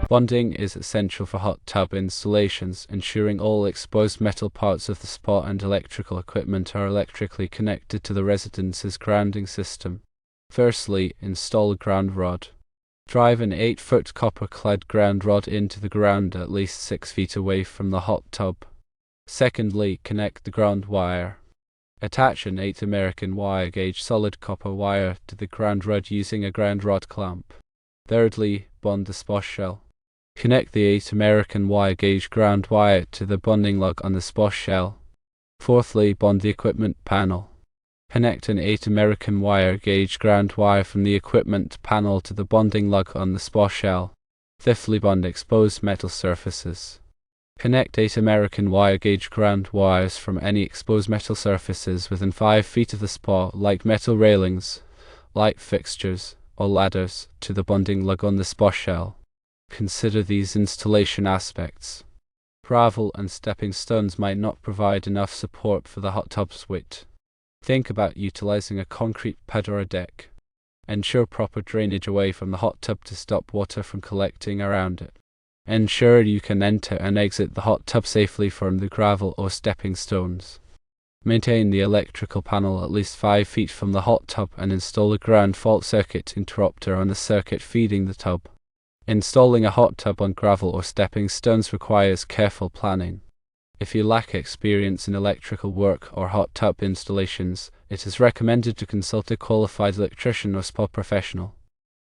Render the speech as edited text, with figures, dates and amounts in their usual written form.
Bonding is essential for hot tub installations, ensuring all exposed metal parts of the spa and electrical equipment are electrically connected to the residence's grounding system. Firstly, install a ground rod. Drive an 8-foot copper-clad ground rod into the ground at least 6 feet away from the hot tub. Secondly, connect the ground wire. Attach an 8 American wire gauge solid copper wire to the ground rod using a ground rod clamp. Thirdly, bond the spa shell. Connect the 8 American wire gauge ground wire to the bonding lug on the spa shell. Fourthly, bond the equipment panel. Connect an 8 American wire gauge ground wire from the equipment panel to the bonding lug on the spa shell. Fifthly, bond exposed metal surfaces. Connect 8 American wire gauge ground wires from any exposed metal surfaces within 5 feet of the spa, like metal railings, light fixtures, or ladders, to the bonding lug on the spa shell. Consider these installation aspects. Gravel and stepping stones might not provide enough support for the hot tub's weight. Think about utilizing a concrete pad or a deck. Ensure proper drainage away from the hot tub to stop water from collecting around it. Ensure you can enter and exit the hot tub safely from the gravel or stepping stones. Maintain the electrical panel at least 5 feet from the hot tub and install a ground fault circuit interrupter on the circuit feeding the tub. Installing a hot tub on gravel or stepping stones requires careful planning. If you lack experience in electrical work or hot tub installations, it is recommended to consult a qualified electrician or spa professional.